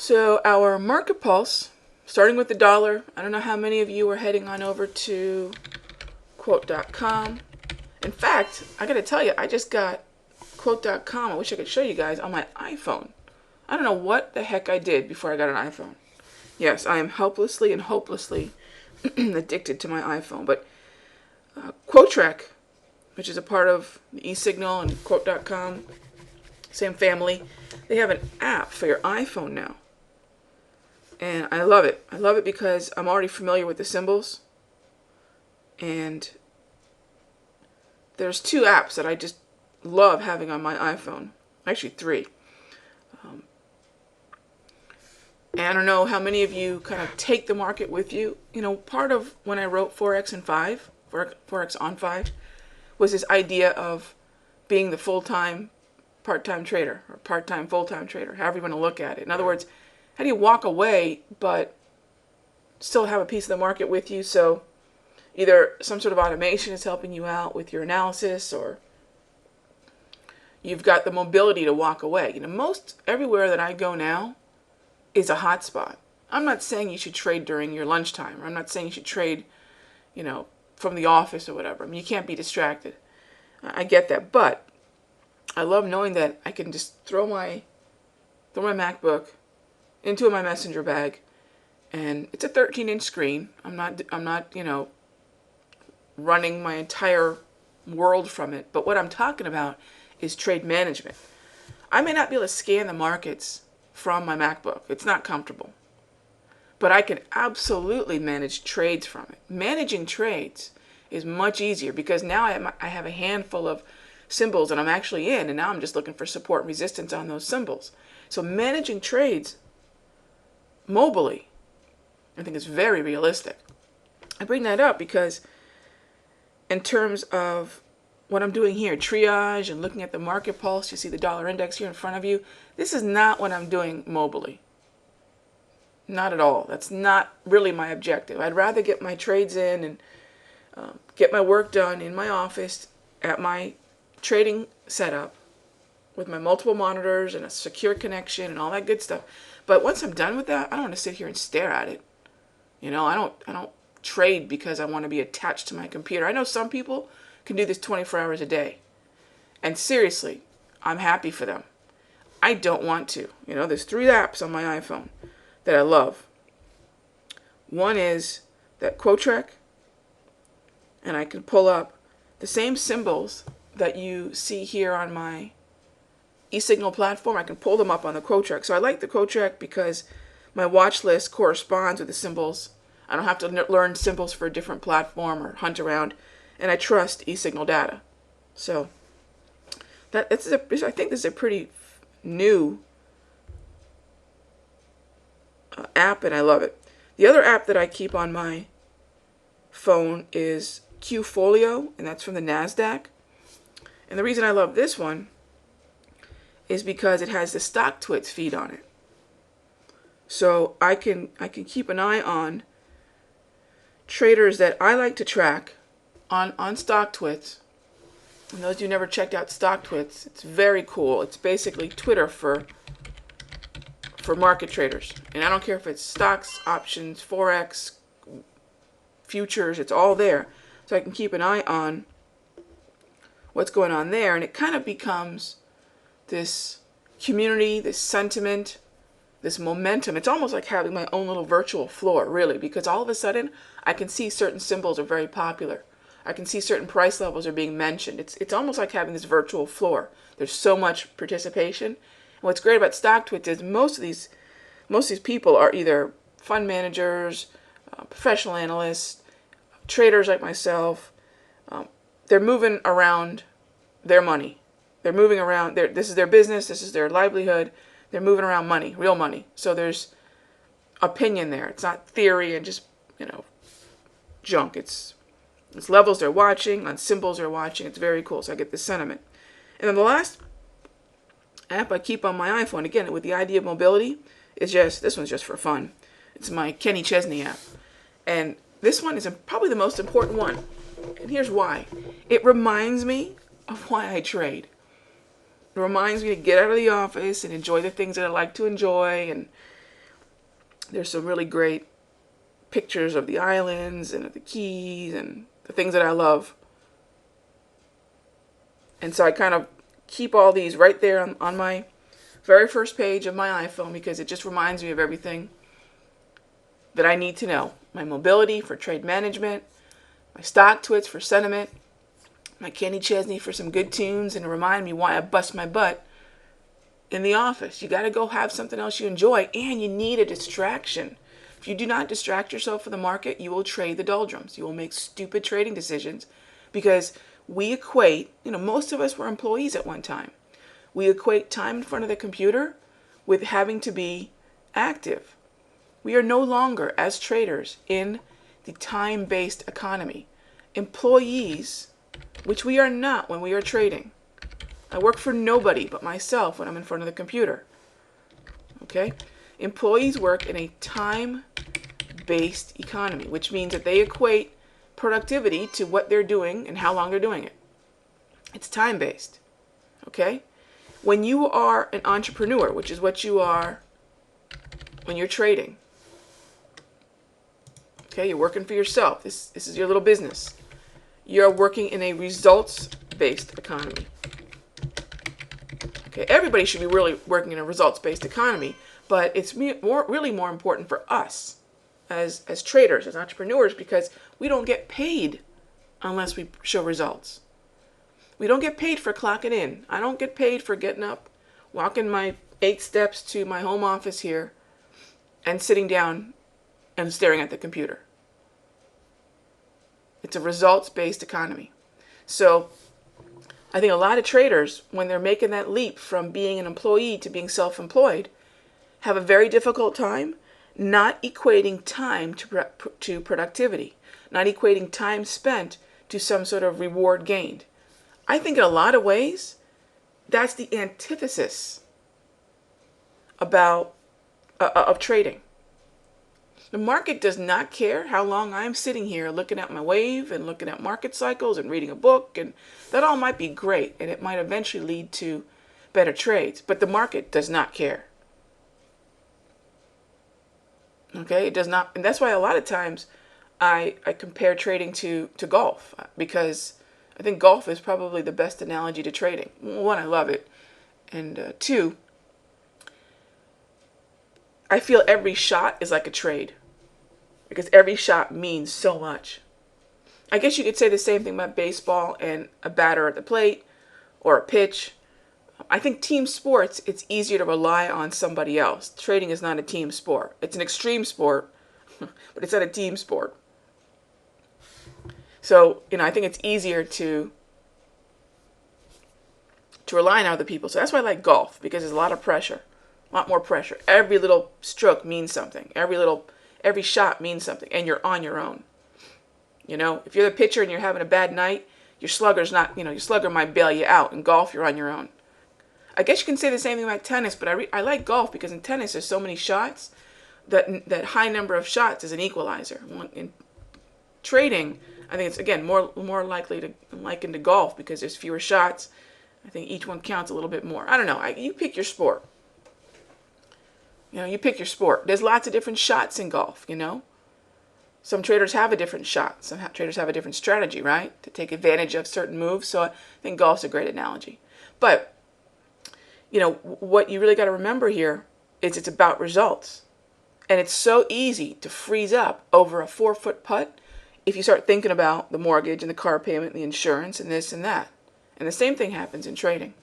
So our market pulse, starting with the dollar. I don't know how many of you are heading on over to quote.com. In fact, I got to tell you, I just got quote.com. I wish I could show you guys on my iPhone. I don't know what the heck I did before I got an iPhone. Yes, I am helplessly and hopelessly addicted to my iPhone. But Quotrek, which is a part of the eSignal and quote.com, same family, they have an app for your iPhone now. And I love it. I love it because I'm already familiar with the symbols. And there's two apps that I just love having on my iPhone. Actually, three. And I don't know how many of you kind of take the market with you. You know, part of when I wrote Forex and 5, Forex on 5, was this idea of being the full-time, part-time trader, or part-time, full-time trader, however you want to look at it. In other words, how do you walk away but still have a piece of the market with you? So either some sort of automation is helping you out with your analysis, or you've got the mobility to walk away. You know, most everywhere that I go now is a hot spot. I'm not saying you should trade during your lunchtime, or I'm not saying you should trade, you know, from the office or whatever. I mean, you can't be distracted. I get that, but I love knowing that I can just throw my MacBook into my messenger bag, and it's a 13-inch screen. I'm not, you know, running my entire world from it. But what I'm talking about is trade management. I may not be able to scan the markets from my MacBook. It's not comfortable. But I can absolutely manage trades from it. Managing trades is much easier because now I have a handful of symbols that I'm actually in, and now I'm just looking for support and resistance on those symbols. So managing trades mobily, I think, is very realistic. I bring that up because in terms of what I'm doing here, triage and looking at the market pulse, you see the dollar index here in front of you. This is not what I'm doing mobily. Not at all. That's not really my objective. I'd rather get my trades in and get my work done in my office at my trading setup with my multiple monitors and a secure connection and all that good stuff. But once I'm done with that, I don't want to sit here and stare at it. You know, I don't trade because I want to be attached to my computer. I know some people can do this 24 hours a day. And seriously, I'm happy for them. I don't want to. You know, there's 3 apps on my iPhone that I love. One is that Quotrek, and I can pull up the same symbols that you see here on my eSignal platform. I can pull them up on the Quotrek. So I like the Quotrek because my watch list corresponds with the symbols. I don't have to learn symbols for a different platform or hunt around. And I trust eSignal data. So I think this is a pretty new app, and I love it. The other app that I keep on my phone is Qfolio, and that's from the NASDAQ. And the reason I love this one is because it has the StockTwits feed on it. So I can keep an eye on traders that I like to track on StockTwits. And those of you who never checked out StockTwits, it's very cool. It's basically Twitter for market traders. And I don't care if it's stocks, options, Forex, futures, it's all there. So I can keep an eye on what's going on there. And it kind of becomes this community, this sentiment, this momentum. It's almost like having my own little virtual floor, really, because all of a sudden I can see certain symbols are very popular. I can see certain price levels are being mentioned. It's almost like having this virtual floor. There's so much participation. And what's great about StockTwits is most of these people are either fund managers, professional analysts, traders like myself. They're moving around their money. They're moving around. This is their business. This is their livelihood. They're moving around money, real money. So there's opinion there. It's not theory and just, you know, junk. It's levels they're watching, on symbols they're watching. It's very cool. So I get the sentiment. And then the last app I keep on my iPhone, again, with the idea of mobility, is this one's just for fun. It's my Kenny Chesney app. And this one is probably the most important one. And here's why. It reminds me of why I trade. It reminds me to get out of the office and enjoy the things that I like to enjoy. And There's some really great pictures of the islands and of the Keys and the things that I love. And so I kind of keep all these right there on my very first page of my iPhone because it just reminds me of everything that I need to know. My mobility for trade management, my stock twits for sentiment, my Kenny Chesney for some good tunes and to remind me why I bust my butt in the office. You got to go have something else you enjoy, and you need a distraction. If you do not distract yourself from the market, you will trade the doldrums. You will make stupid trading decisions because we equate, most of us were employees at one time. We equate time in front of the computer with having to be active. We are no longer, as traders, in the time-based economy. Employees, which we are not when we are trading. I work for nobody but myself when I'm in front of the computer. Okay? Employees work in a time-based economy, which means that they equate productivity to what they're doing and how long they're doing it. It's time-based. Okay? When you are an entrepreneur, which is what you are when you're trading, okay, you're working for yourself. This is your little business. You're working in a results-based economy. Okay, everybody should be really working in a results-based economy, but it's really more important for us as traders, as entrepreneurs, because we don't get paid unless we show results. We don't get paid for clocking in. I don't get paid for getting up, walking my 8 steps to my home office here, and sitting down and staring at the computer. It's a results-based economy. So I think a lot of traders, when they're making that leap from being an employee to being self-employed, have a very difficult time not equating time to productivity, not equating time spent to some sort of reward gained. I think in a lot of ways, that's the antithesis of trading. The market does not care how long I'm sitting here looking at my wave and looking at market cycles and reading a book, and that all might be great, and it might eventually lead to better trades, but the market does not care. Okay, it does not, and that's why a lot of times I compare trading to golf, because I think golf is probably the best analogy to trading. One, I love it, and two, I feel every shot is like a trade, because every shot means so much. I guess you could say the same thing about baseball and a batter at the plate or a pitch. I think team sports, it's easier to rely on somebody else. Trading is not a team sport. It's an extreme sport, but it's not a team sport. So, I think it's easier to rely on other people. So that's why I like golf, because there's a lot of pressure, a lot more pressure. Every little stroke means something. Every shot means something, and you're on your own. If you're the pitcher and you're having a bad night, your slugger might bail you out. In golf, you're on your own. I guess you can say the same thing about tennis, but I like golf because in tennis there's so many shots that high number of shots is an equalizer. In trading, I think it's again more likely to liken to golf because there's fewer shots. I think each one counts a little bit more. I don't know. You pick your sport. You pick your sport. There's lots of different shots in golf. Some traders have a different shot. Some traders have a different strategy, right, to take advantage of certain moves. So I think golf's a great analogy. But what you really got to remember here is it's about results. And it's so easy to freeze up over a 4-foot putt if you start thinking about the mortgage and the car payment and the insurance and this and that. And the same thing happens in trading.